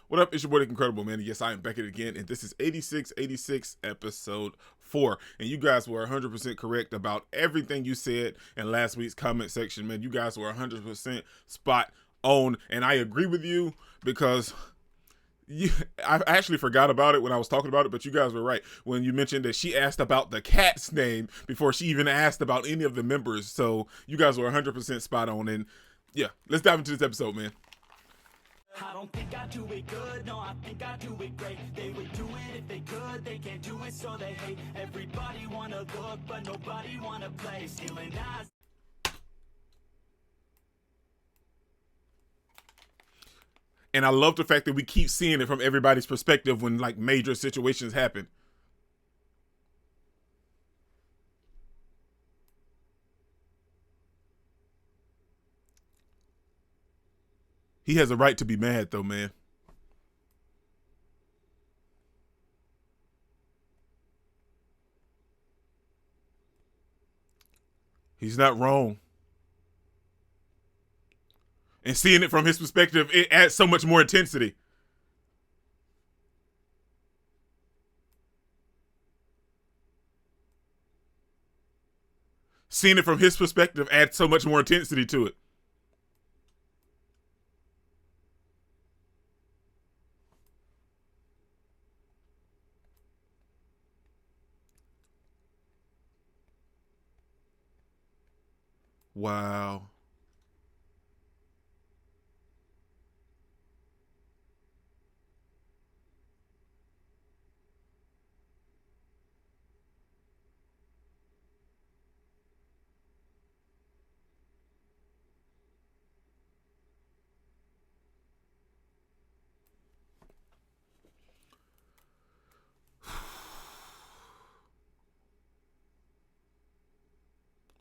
What up? It's your boy, The Incredible Man. Yes, I am back at it again, and this is 8686 episode 4. And you guys were 100% correct about everything you said in last week's comment section, man. You guys were 100% spot on, and I agree with you because I actually forgot about it when I was talking about it, but you guys were right when you mentioned that she asked about the cat's name before she even asked about any of the members. So you guys were 100% spot on, and yeah, let's dive into this episode, man. I don't think I do it good, no, I think I do it great. They would do it if they could, they can't do it so they hate. Everybody wanna look, but nobody wanna play. Stealing eyes. And I love the fact that we keep seeing it from everybody's perspective when like major situations happen. He has a right to be mad though, man. He's not wrong. And seeing it from his perspective, it adds so much more intensity. Seeing it from his perspective adds so much more intensity to it. Wow.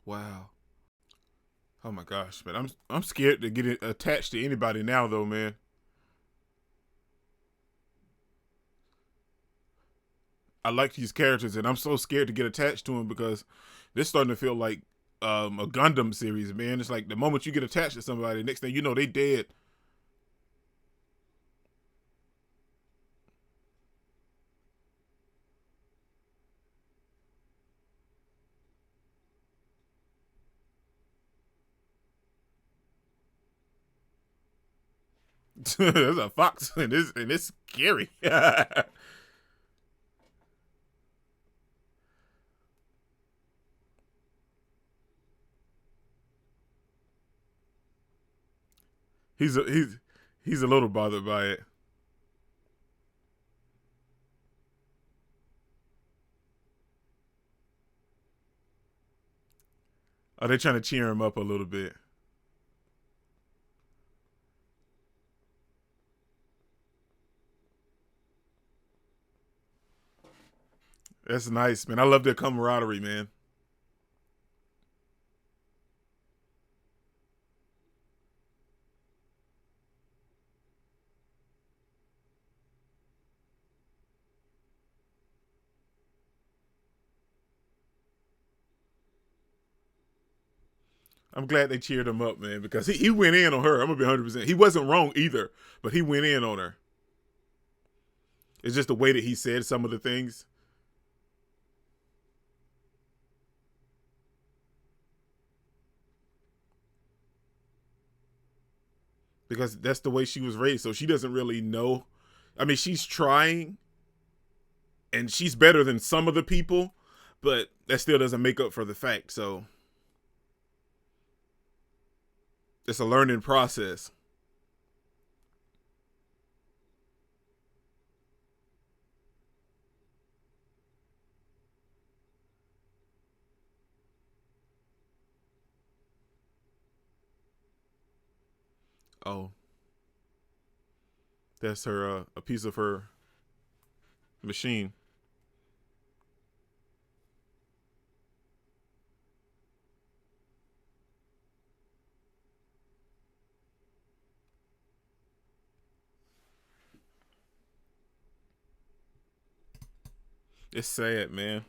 Wow. Oh my gosh, man. I'm scared to get it attached to anybody now though, man. I like these characters and I'm so scared to get attached to them because this starting to feel like a Gundam series, man. It's like the moment you get attached to somebody, next thing you know, they dead. There's a fox and it's scary. He's a little bothered by it. Are they trying to cheer him up a little bit? That's nice, man. I love their camaraderie, man. I'm glad they cheered him up, man, because he went in on her. I'm gonna be 100%. He wasn't wrong either, but he went in on her. It's just the way that he said some of the things. Because that's the way she was raised. So she doesn't really know. I mean, she's trying and she's better than some of the people, but that still doesn't make up for the fact. So it's a learning process. Oh, that's her, a piece of her machine. It's sad, man.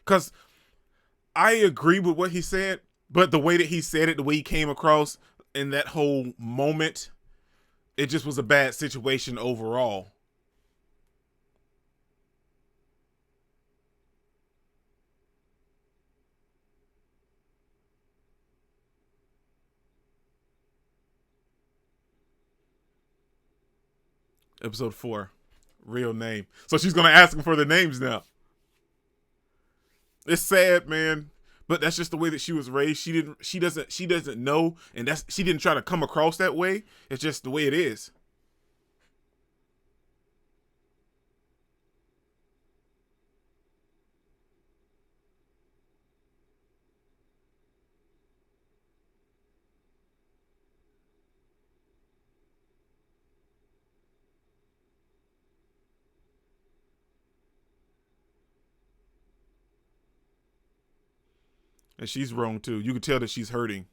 Because I agree with what he said, but the way that he said it, the way he came across in that whole moment, it just was a bad situation overall. Episode 4, real name. So she's gonna ask him for the names now. It's sad, man, but that's just the way that she was raised. She doesn't know, and she didn't try to come across that way. It's just the way it is. And she's wrong too. You can tell that she's hurting.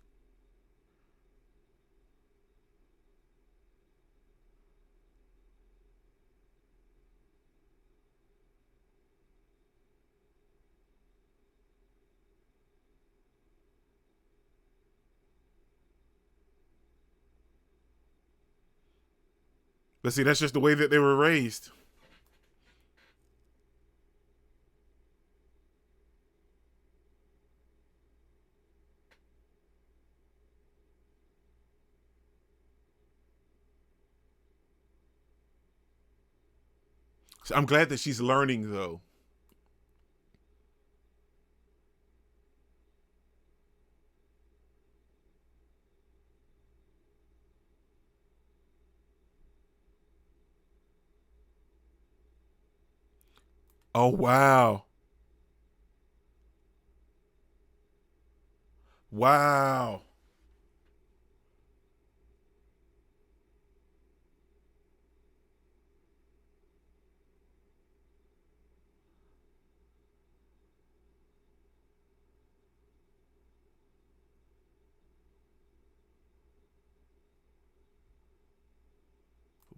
But see, that's just the way that they were raised. So I'm glad that she's learning though. Oh wow. Wow.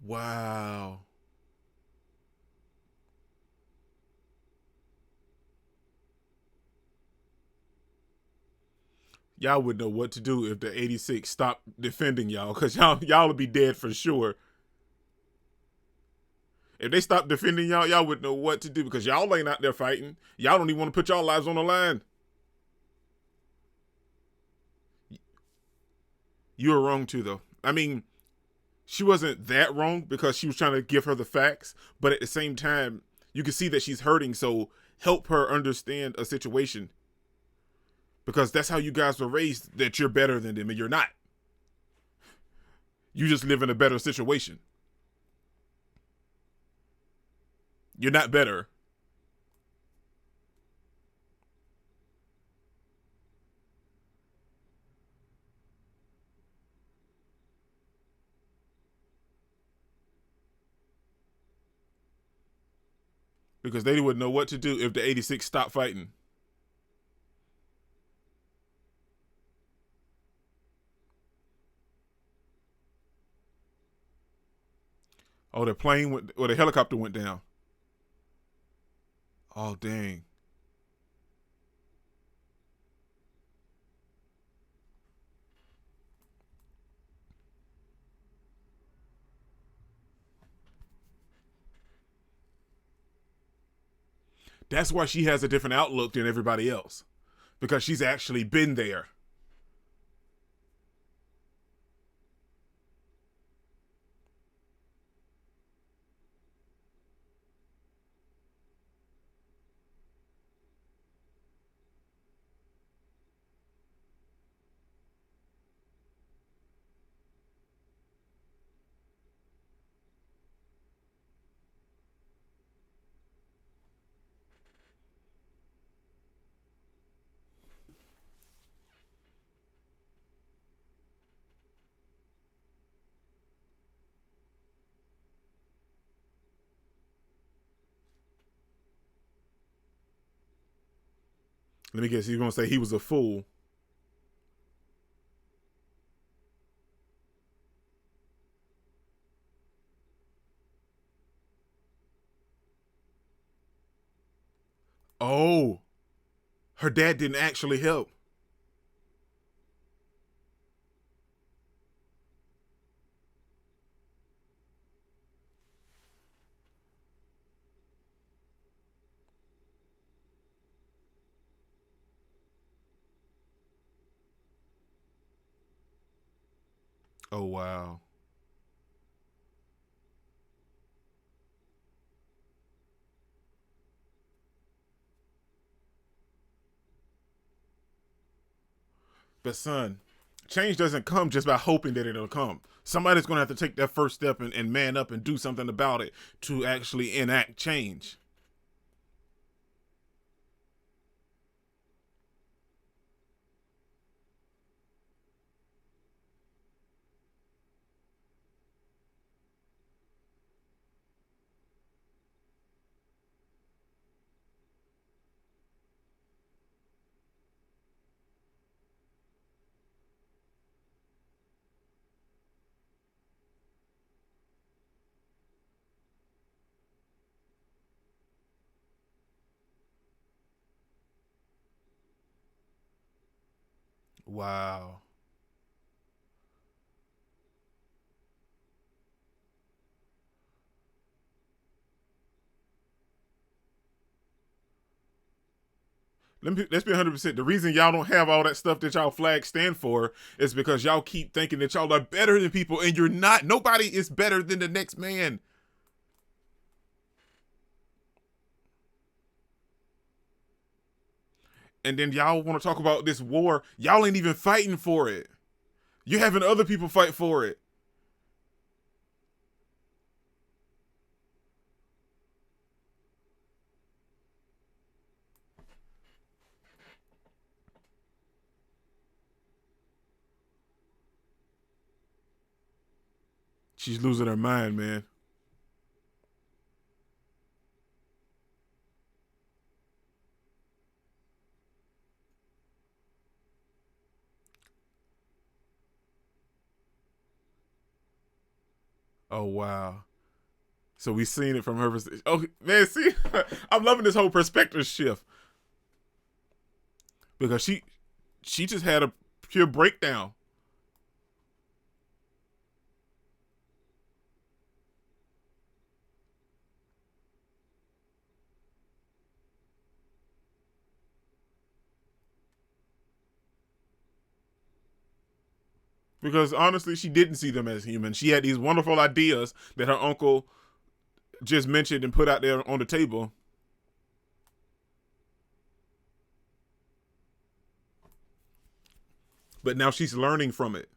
Wow. Y'all would know what to do if the 86 stopped defending y'all, because y'all would be dead for sure. If they stopped defending y'all, y'all would know what to do, because y'all ain't out there fighting. Y'all don't even want to put y'all lives on the line. You were wrong too, though. I mean, she wasn't that wrong because she was trying to give her the facts, but at the same time, you can see that she's hurting, so help her understand a situation. Because that's how you guys were raised, that you're better than them, and you're not. You just live in a better situation. You're not better. Because they wouldn't know what to do if the 86 stopped fighting. Oh, the plane went, or the helicopter went down. Oh, dang. That's why she has a different outlook than everybody else. Because she's actually been there. Let me guess, you're going to say he was a fool. Oh. Her dad didn't actually help. Oh, wow. But son, change doesn't come just by hoping that it'll come. Somebody's going to have to take that first step and man up and do something about it to actually enact change. Wow. Let's be 100%. The reason y'all don't have all that stuff that y'all flags stand for is because y'all keep thinking that y'all are better than people, and you're not. Nobody is better than the next man. And then y'all want to talk about this war. Y'all ain't even fighting for it. You're having other people fight for it. She's losing her mind, man. Oh, wow. So we seen it from her. Oh, man, see? I'm loving this whole perspective shift. Because she just had a pure breakdown. Because honestly, she didn't see them as human. She had these wonderful ideas that her uncle just mentioned and put out there on the table. But now she's learning from it.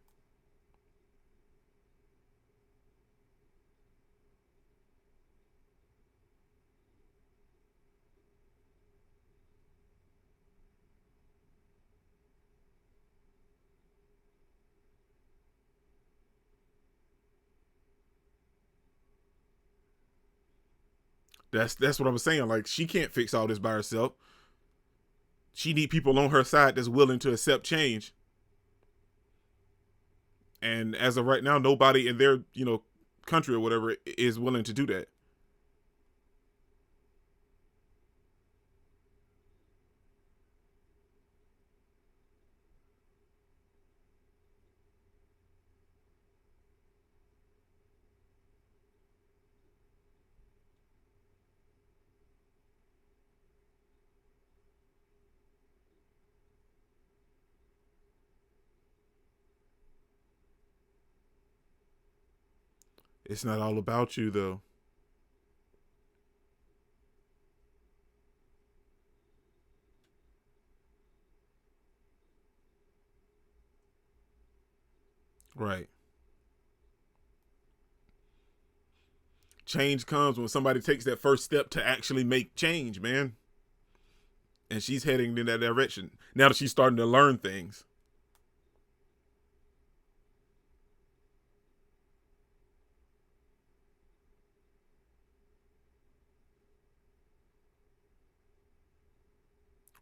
That's what I'm saying. Like, she can't fix all this by herself. She need people on her side that's willing to accept change. And as of right now, nobody in their, country or whatever is willing to do that. It's not all about you though. Right. Change comes when somebody takes that first step to actually make change, man. And she's heading in that direction. Now that she's starting to learn things.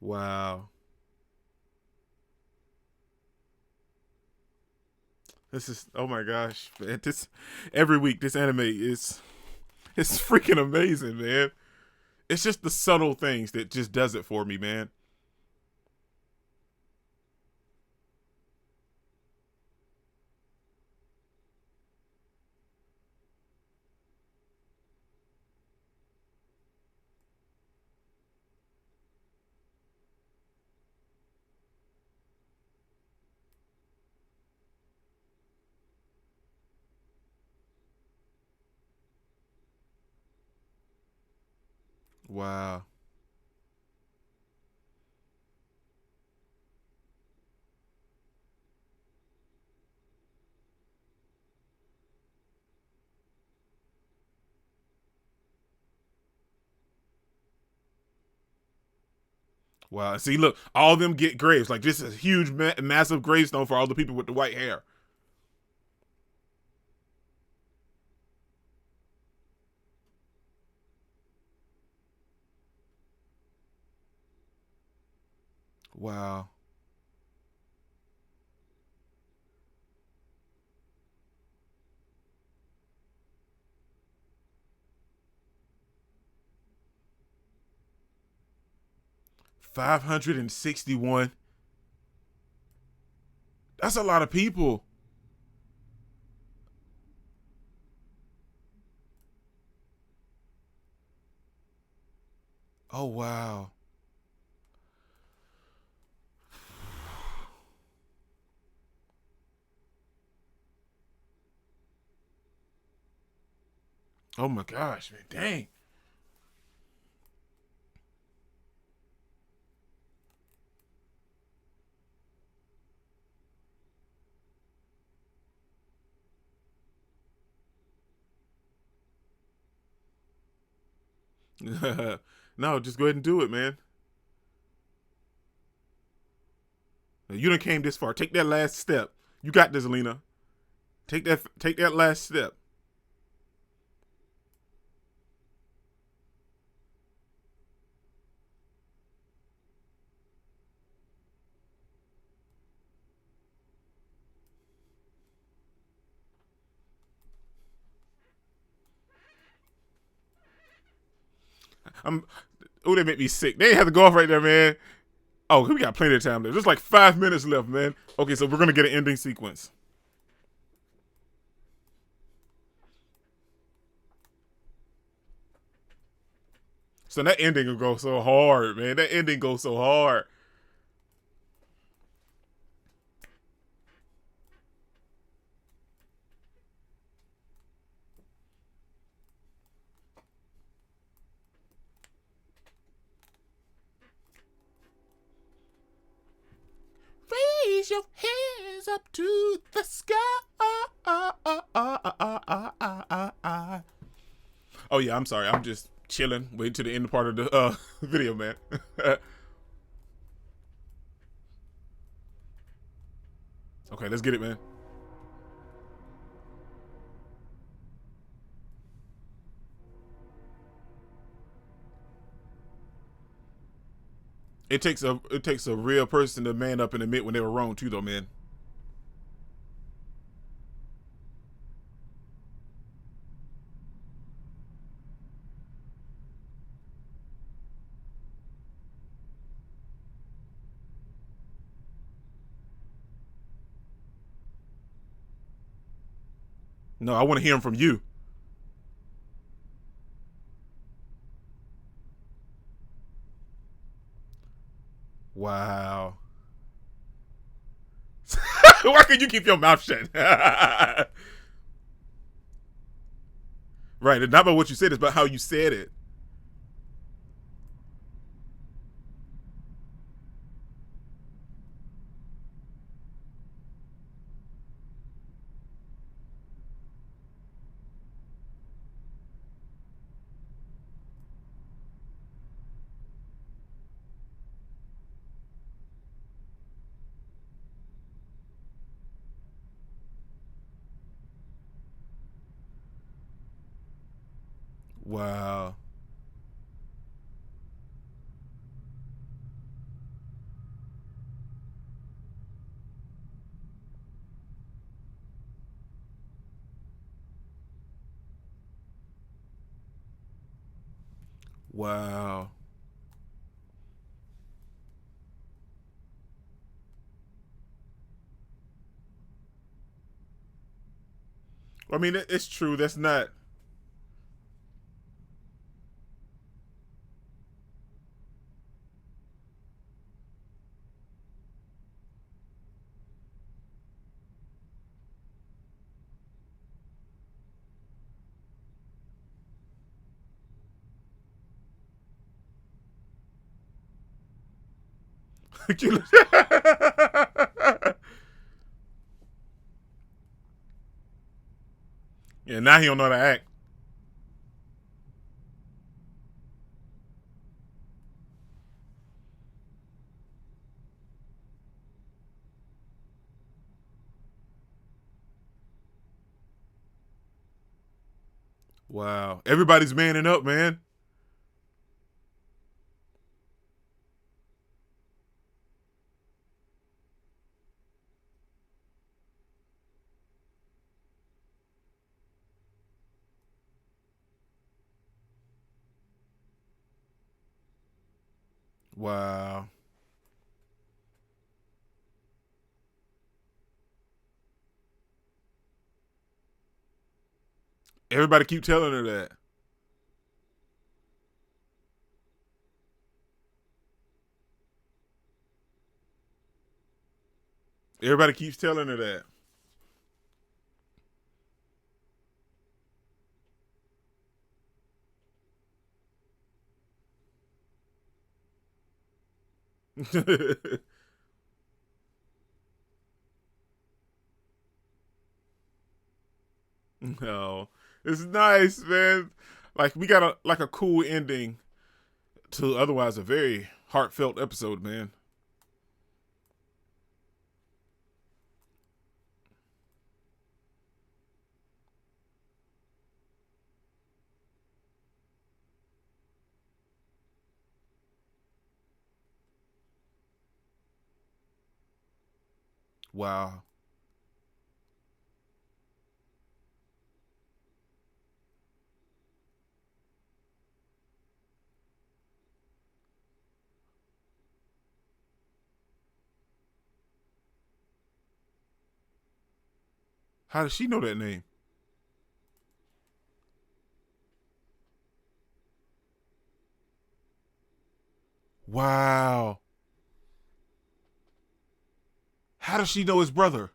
Wow. This is, oh my gosh, man. This every week this anime is it's freaking amazing, man. It's just the subtle things that just does it for me, man. Wow. Wow. See, look, all of them get graves. Like, this is a huge, massive gravestone for all the people with the white hair. Wow. 561. That's a lot of people. Oh, wow. Oh, my gosh, man. Dang. No, just go ahead and do it, man. You done came this far. Take that last step. You got this, Lena. Take that last step. I'm Oh, they make me sick. They have to go off right there, man. Oh, we got plenty of time there. There's like 5 minutes left, man. Okay, so we're gonna get an ending sequence. So that ending will go so hard, man. That ending goes so hard. Raise your hands up to the sky. Oh yeah, I'm sorry. I'm just chilling, waiting to the end part of the video, man. Okay, let's get it, man. It takes a real person to man up and admit when they were wrong too, though, man. No, I want to hear him from you. Wow. Why can you keep your mouth shut? Right, it's not about what you said; it's about how you said it. Wow. Wow. I mean, it's true. That's not. Yeah, now he don't know how to act. Wow. Everybody's manning up, man. Wow. Everybody keep telling her that. Everybody keeps telling her that. No. It's nice, man. Like we got a cool ending to otherwise a very heartfelt episode, man. Wow. How does she know that name? Wow. How does she know his brother?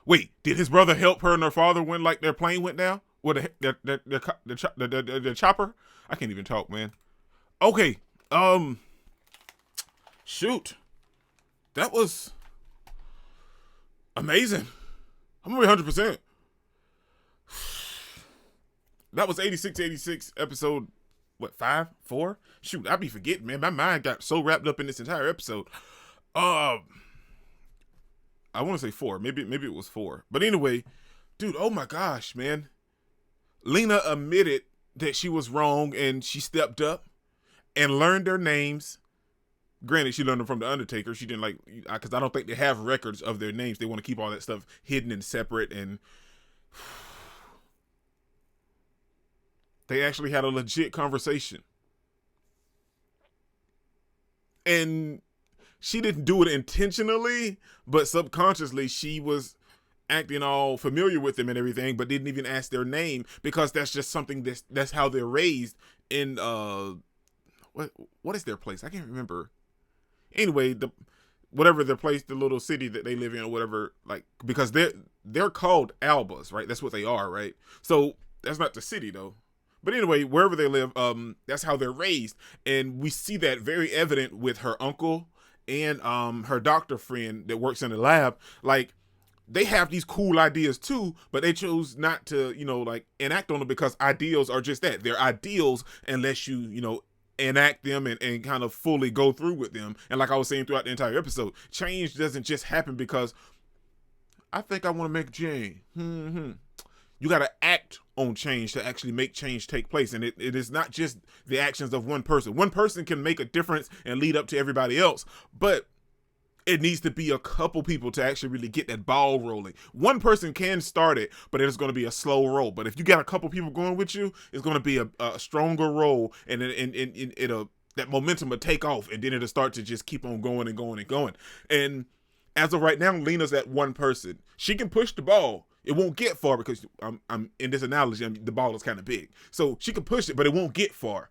Wait, did his brother help her and her father when like their plane went down? With the chopper? I can't even talk, man. Okay. Shoot. That was amazing. I'm gonna be 100%. That was 86 episode. What, 5, 4? Shoot, I be forgetting, man. My mind got so wrapped up in this entire episode. Um, I want to say 4. Maybe it was 4. But anyway, dude, oh my gosh, man. Lena admitted that she was wrong and she stepped up and learned their names. Granted, she learned them from the Undertaker. She didn't like, because I don't think they have records of their names. They want to keep all that stuff hidden and separate. And they actually had a legit conversation. And she didn't do it intentionally, but subconsciously she was acting all familiar with them and everything, but didn't even ask their name because that's just something that's how they're raised in what is their place? I can't remember. Anyway, whatever their place, the little city that they live in or whatever, like because they're called Albas, right? That's what they are, right? So that's not the city though. But anyway, wherever they live, that's how they're raised, and we see that very evident with her uncle and her doctor friend that works in the lab. Like they have these cool ideas too, but they chose not to, like enact on them because ideals are just that. They're ideals unless you enact them and kind of fully go through with them. And like I was saying throughout the entire episode, change doesn't just happen because I think I want to make change. You got to act on change to actually make change take place. And it is not just the actions of one person. One person can make a difference and lead up to everybody else, but it needs to be a couple people to actually really get that ball rolling. One person can start it, but it's going to be a slow roll. But if you got a couple people going with you, it's going to be a stronger roll, and it'll that momentum will take off, and then it'll start to just keep on going and going and going. And as of right now, Lena's that one person. She can push the ball. It won't get far because I'm in this analogy. The ball is kind of big, so she can push it, but it won't get far.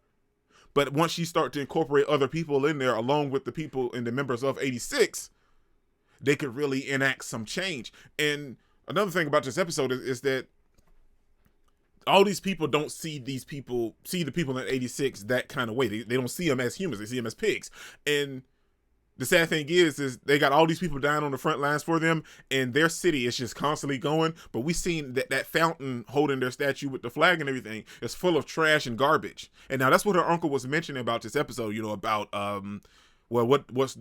But once you start to incorporate other people in there, along with the people and the members of 86, they could really enact some change. And another thing about this episode is that all these people don't see the people in 86 that kind of way. They don't see them as humans. They see them as pigs. And the sad thing is they got all these people dying on the front lines for them, and their city is just constantly going. But we seen that fountain holding their statue with the flag and everything is full of trash and garbage. And now that's what her uncle was mentioning about this episode, you know, about well, what does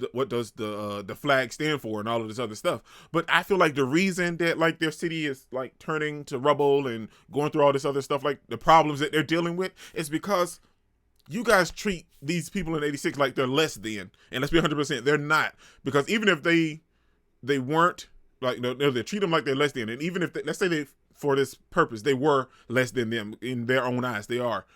the flag stand for and all of this other stuff. But I feel like the reason that like their city is like turning to rubble and going through all this other stuff, like the problems that they're dealing with, is because you guys treat these people in 86 like they're less than, and let's be 100%, they're not. Because even if they weren't, like, they treat them like they're less than, and even if let's say they, for this purpose, they were less than them in their own eyes, they are.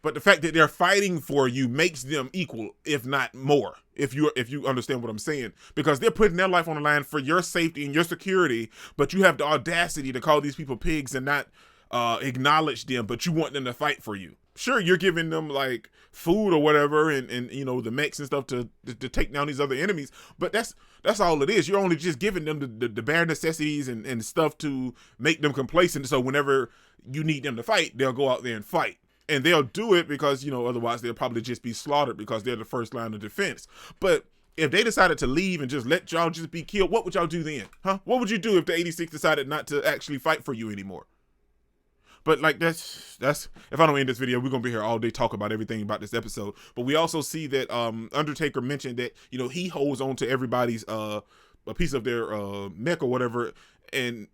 But the fact that they're fighting for you makes them equal, if not more, if you understand what I'm saying. Because they're putting their life on the line for your safety and your security, but you have the audacity to call these people pigs and not acknowledge them, but you want them to fight for you. Sure, you're giving them like food or whatever, and you know, the mechs and stuff to take down these other enemies, but that's all it is. You're only just giving them the bare necessities and stuff to make them complacent, so whenever you need them to fight, they'll go out there and fight. And they'll do it because, you know, otherwise they'll probably just be slaughtered because they're the first line of defense. But if they decided to leave and just let y'all just be killed, what would y'all do then? Huh? What would you do if the 86 decided not to actually fight for you anymore? But like that's if I don't end this video, we're gonna be here all day talk about everything about this episode. But we also see that Undertaker mentioned that, you know, he holds on to everybody's a piece of their neck or whatever, and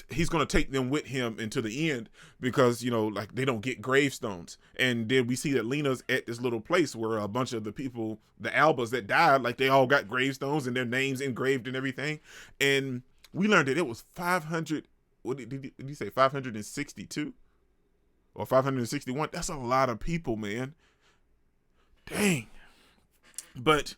he's gonna take them with him into the end because, you know, like they don't get gravestones. And then we see that Lena's at this little place where a bunch of the people, the Albas that died, like they all got gravestones and their names engraved and everything. And we learned that it was 500. What did you say? 562 or 561? That's a lot of people, man. Dang. But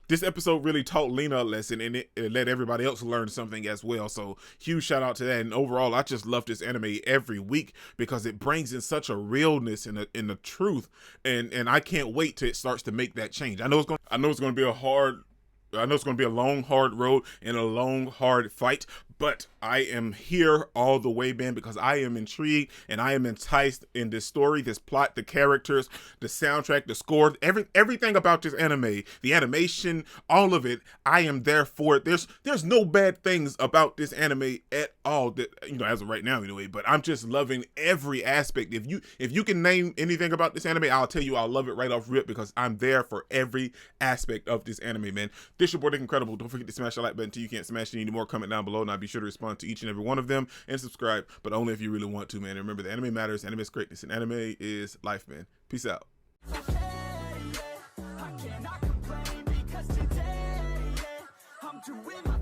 this episode really taught Lena a lesson, and it let everybody else learn something as well. So huge shout out to that. And overall, I just love this anime every week because it brings in such a realness and a truth, and I can't wait till it starts to make that change. I know it's going to be a long, hard road and a long, hard fight, but I am here all the way, man, because I am intrigued and I am enticed in this story, this plot, the characters, the soundtrack, the score, everything about this anime, the animation, all of it. I am there for it. There's no bad things about this anime at all, that, you know, as of right now anyway, but I'm just loving every aspect. If you can name anything about this anime, I'll tell you I'll love it right off rip because I'm there for every aspect of this anime, man. This your boy Dick Incredible. Don't forget to smash the like button till you can't smash it anymore. Comment down below and I'll be sure to respond to each and every one of them, and subscribe, but only if you really want to, man. And remember, the anime matters, anime is greatness, and anime is life, man. Peace out. I cannot complain because today, I'm doing my